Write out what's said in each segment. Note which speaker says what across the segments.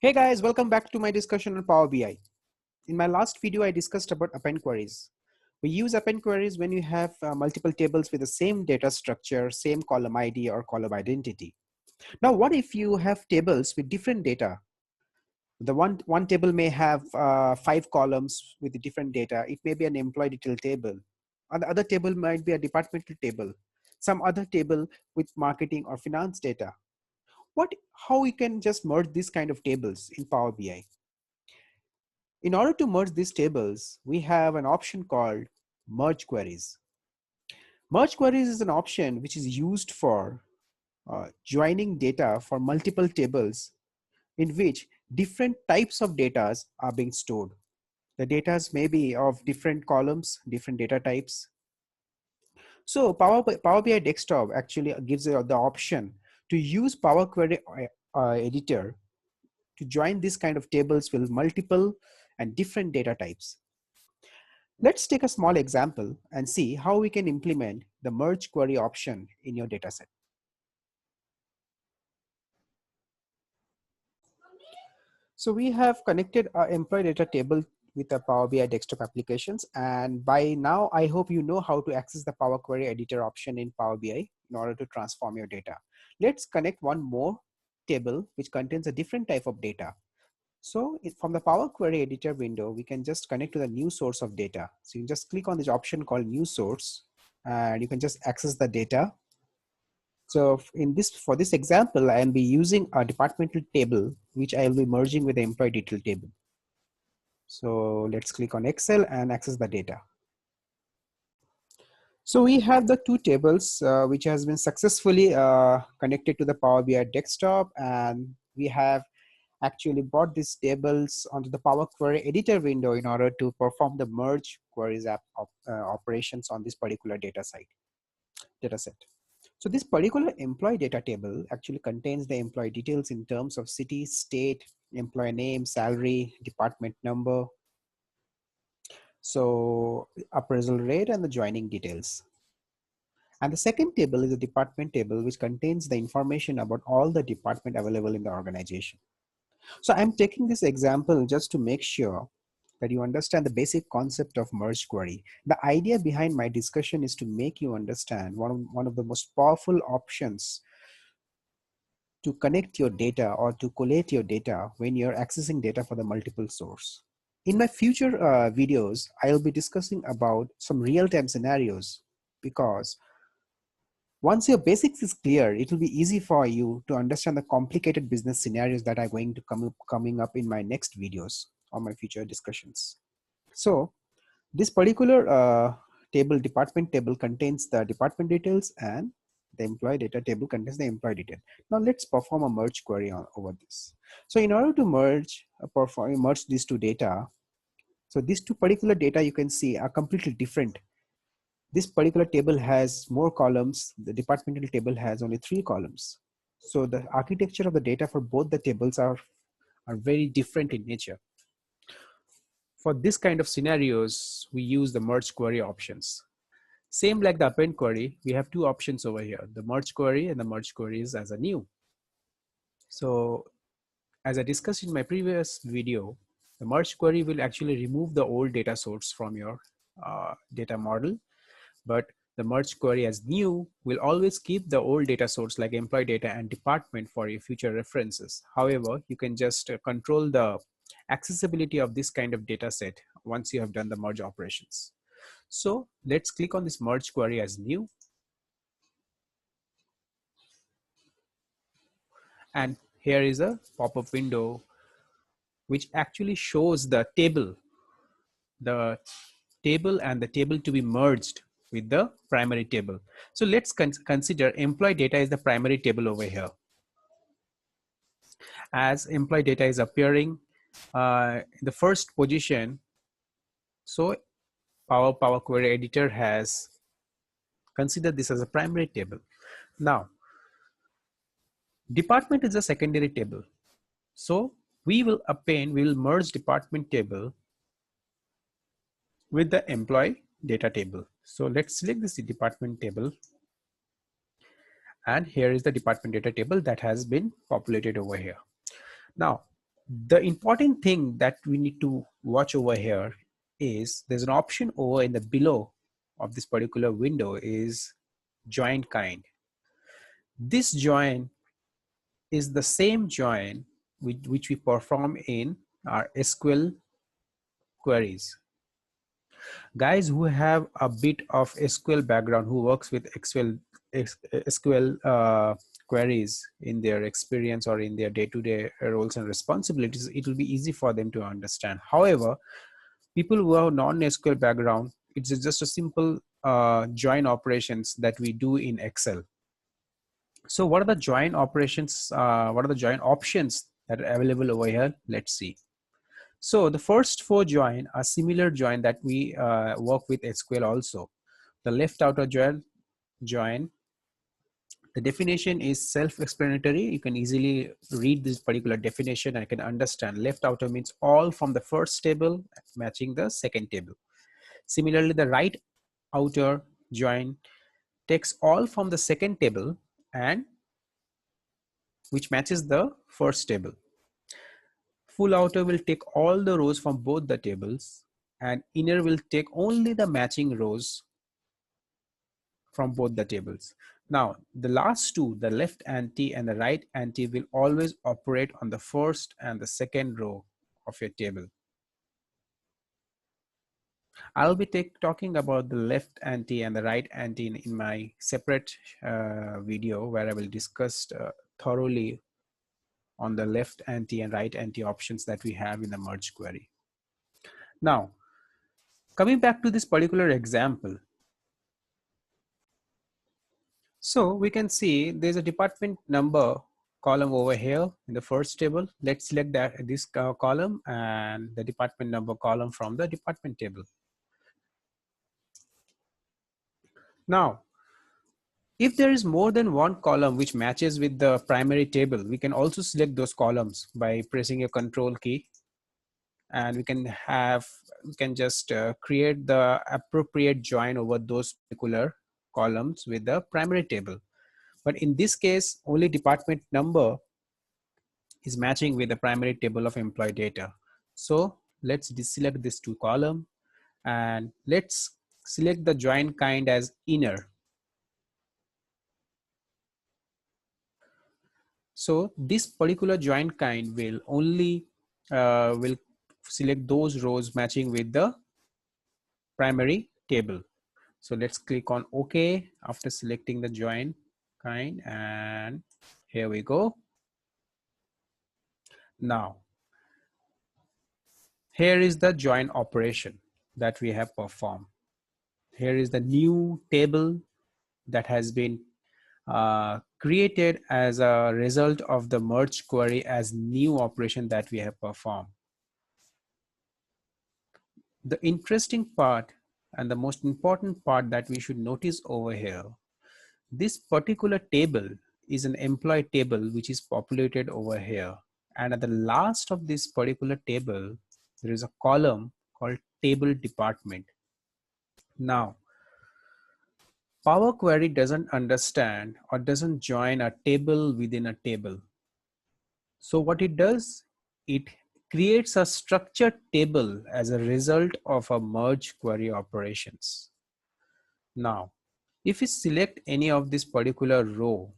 Speaker 1: Hey guys, welcome back to my discussion on Power BI. In my last video, I discussed about append queries. We use append queries when you have multiple tables with the same data structure, same column ID or column identity. Now, what if you have tables with different data? The one table may have 5 columns with the different data. It may be an employee detail table. And the other table might be a departmental table. Some other table with marketing or finance data. How we can just merge these kind of tables in Power BI? In order to merge these tables, we have an option called merge queries. Merge queries is an option which is used for joining data for multiple tables in which different types of data are being stored. The data may be of different columns, different data types. So Power BI Desktop actually gives you the option to use PowerQuery editor to join this kind of tables with multiple and different data types. Let's take a small example and see how we can implement the merge query option in your dataset. So we have connected our employee data table with the Power BI desktop applications. And by now, I hope you know how to access the Power Query editor option in Power BI in order to transform your data. Let's connect one more table which contains a different type of data. So from the Power Query editor window, we can just connect to the new source of data. So you just click on this option called new source and you can just access the data. So for this example, I will be using a departmental table, which I will be merging with the employee detail table. So let's click on Excel and access the data. So we have the two tables which has been successfully connected to the Power BI desktop, and we have actually brought these tables onto the Power Query editor window in order to perform the merge queries operations on this particular data set. So this particular employee data table actually contains the employee details in terms of city, state, employee name, salary, department number, so appraisal rate and the joining details. And the second table is a department table which contains the information about all the department available in the organization. So I'm taking this example just to make sure that you understand the basic concept of merge query. The idea behind my discussion is to make you understand one of the most powerful options to connect your data or to collate your data when you're accessing data for the multiple source. In my future videos, I'll be discussing about some real-time scenarios, because once your basics is clear, it will be easy for you to understand the complicated business scenarios that are going to coming up in my next videos or my future discussions. So this particular department table contains the department details, and the employee data table contains the employee detail. Now let's perform a merge query over this. So in order to merge these two data, so these two particular data you can see are completely different. This particular table has more columns. The departmental table has only 3 columns. So the architecture of the data for both the tables are very different in nature. For this kind of scenarios, we use the merge query options. Same like the append query, we have 2 options over here, the merge query and the merge queries as a new. So as I discussed in my previous video, the merge query will actually remove the old data source from your data model, but the merge query as new will always keep the old data source like employee data and department for your future references. However, you can just control the accessibility of this kind of data set once you have done the merge operations. So let's click on this merge query as new. And here is a pop-up window which actually shows the table and the table to be merged with the primary table. So let's consider employee data is the primary table over here. As employee data is appearing in the first position, so Power Query editor has considered this as a primary table. Now, department is a secondary table. So we will merge department table with the employee data table. So let's select this department table. And here is the department data table that has been populated over here. Now, The important thing that we need to watch over here is there's an option over in the below of this particular window is join kind. This join is the same join which we perform in our SQL queries. Guys who have a bit of SQL background, who works with SQL queries in their experience or in their day-to-day roles and responsibilities, it will be easy for them to understand. However, people who have non-SQL background, it's just a simple join operations that we do in Excel. So what are the join operations? What are the join options that are available over here? Let's see. So the first four join are similar join that we work with SQL also. The left outer join. The definition is self-explanatory. You can easily read this particular definition and can understand. Left outer means all from the first table matching the second table. Similarly, the right outer join takes all from the second table and which matches the first table. Full outer will take all the rows from both the tables, and inner will take only the matching rows from both the tables. Now, the last two, the left anti and the right anti, will always operate on the first and the second row of your table. I'll be talking about the left anti and the right anti in my separate video, where I will discuss thoroughly on the left anti and right anti options that we have in the merge query. Now, coming back to this particular example, so we can see there's a department number column over here in the first table. Let's select this column and the department number column from the department table. Now, if there is more than one column which matches with the primary table, we can also select those columns by pressing a control key, and we can just create the appropriate join over those particular columns with the primary table. But in this case, only department number is matching with the primary table of employee data. So let's deselect this two column and let's select the join kind as inner. So this particular join kind will only will select those rows matching with the primary table. So let's click on OK after selecting the join kind, and here we go. Now, here is the join operation that we have performed. Here is the new table that has been created as a result of the merge query as new operation that we have performed. The interesting part and the most important part that we should notice over here, this particular table is an employee table which is populated over here, and at the last of this particular table there is a column called table department. Now, PowerQuery doesn't understand or doesn't join a table within a table. So what it does, it creates a structured table as a result of a merge query operations. Now, if you select any of this particular row,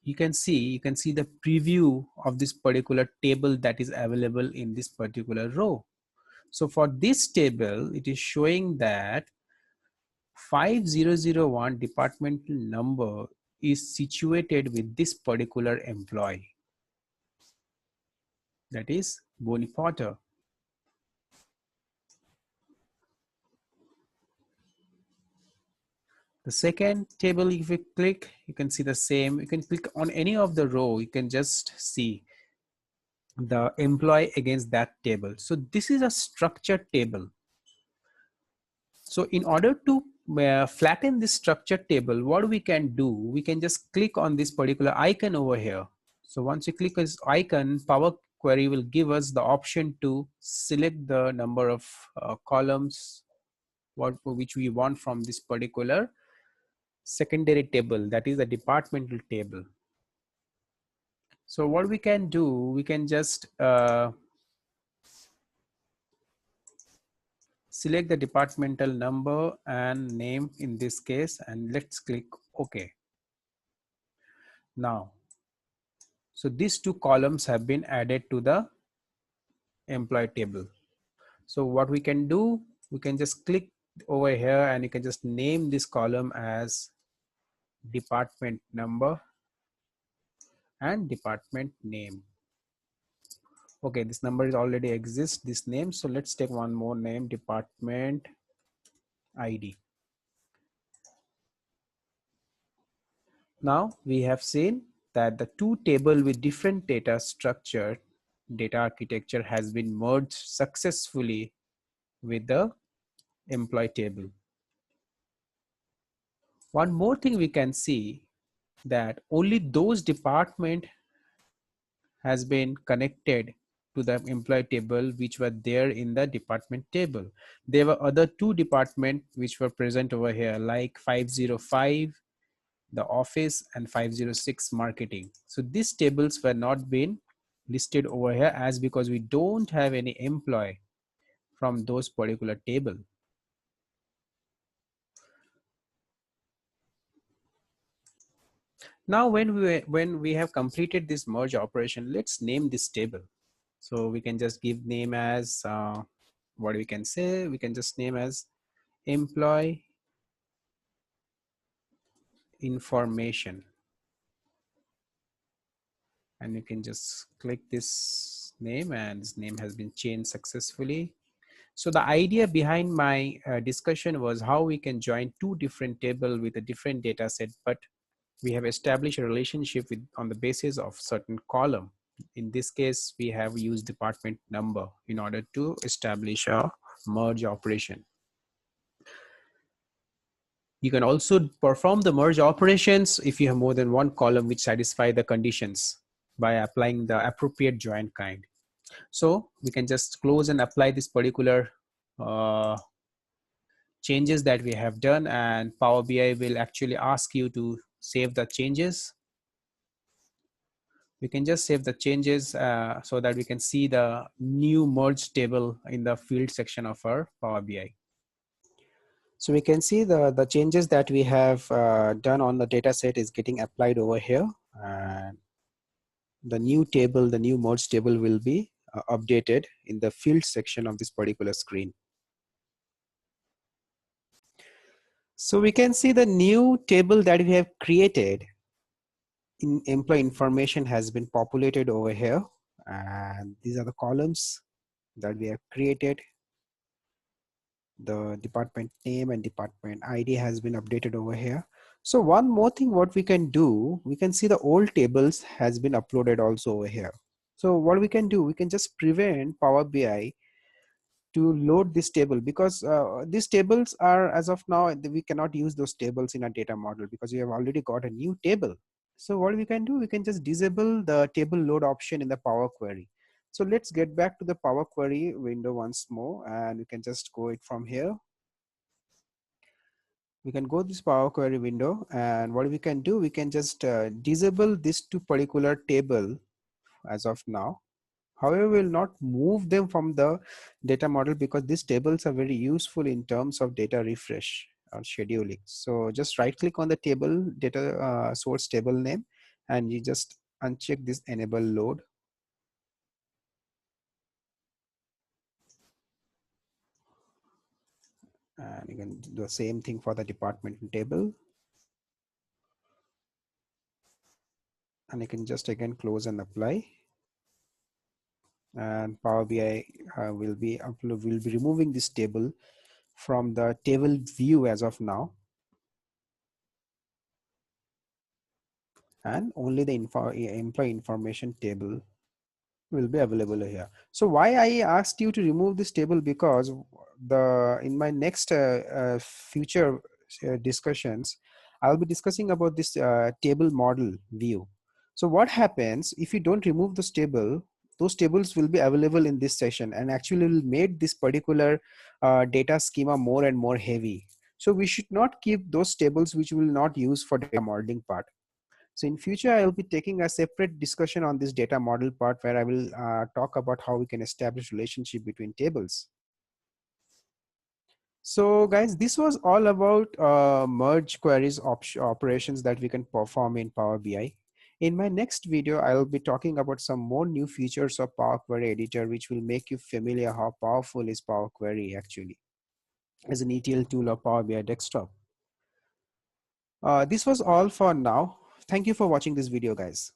Speaker 1: you can see the preview of this particular table that is available in this particular row. So for this table, it is showing that 5001 departmental number is situated with this particular employee, that is Bonnie Potter. The second table, if you click, you can see the same. You can click on any of the row, you can just see the employee against that table. So this is a structured table. So in order to flatten this structured table, what we can do, we can just click on this particular icon over here. So once you click on this icon, Power Query will give us the option to select the number of columns which we want from this particular secondary table, that is the departmental table. So what we can do, we can just select the departmental number and name in this case, and let's click OK. Now, so these two columns have been added to the employee table. So what we can do, we can just click over here and you can just name this column as department number and department name. Okay, this number is already exists, this name. So let's take one more name, department ID. Now we have seen that the two table with different data structure, data architecture has been merged successfully with the employee table. One more thing we can see that only those department has been connected to the employee table which were there in the department table. There were other two departments which were present over here, like 505 the office and 506 marketing. So these tables were not been listed over here as because we don't have any employee from those particular table. Now when we have completed this merge operation, let's name this table. So we can just give name as what we can say, we can just name as employee information, and you can just click this name and this name has been changed successfully. So the idea behind my discussion was how we can join two different tables with a different data set, but we have established a relationship with on the basis of certain column. In this case, we have used department number in order to establish a merge operation. You can also perform the merge operations if you have more than one column which satisfy the conditions by applying the appropriate join kind. So we can just close and apply this particular changes that we have done, and Power BI will actually ask you to save the changes. We can just save the changes so that we can see the new merge table in the field section of our Power BI. So we can see the changes that we have done on the data set is getting applied over here, and the new table, the new merge table will be updated in the field section of this particular screen. So we can see the new table that we have created in employee information has been populated over here, and these are the columns that we have created. The department name and department ID has been updated over here. So one more thing what we can do, we can see the old tables has been uploaded also over here. So what we can do, we can just prevent Power BI to load this table, because these tables are, as of now, we cannot use those tables in a data model because we have already got a new table. So what we can do, we can just disable the table load option in the Power Query. So let's get back to the Power Query window once more, and we can just go it from here. We can go this Power Query window, and what we can do, we can just disable this two particular table as of now. However, we will not move them from the data model because these tables are very useful in terms of data refresh or scheduling. So just right click on the table data source table name, and you just uncheck this enable load. And you can do the same thing for the department table. And you can just again close and apply. And Power BI will be removing this table from the table view as of now, and only the employee information table will be available here. So why I asked you to remove this table, because in my next future discussions, I'll be discussing about this table model view. So what happens if you don't remove this table? Those tables will be available in this session and actually will make this particular data schema more and more heavy. So we should not keep those tables which we will not use for data modeling part. So in future, I will be taking a separate discussion on this data model part where I will talk about how we can establish relationship between tables. So guys, this was all about merge queries operations that we can perform in Power BI. In my next video, I will be talking about some more new features of Power Query Editor, which will make you familiar how powerful is Power Query actually as an ETL tool of Power BI desktop. This was all for now. Thank you for watching this video, guys.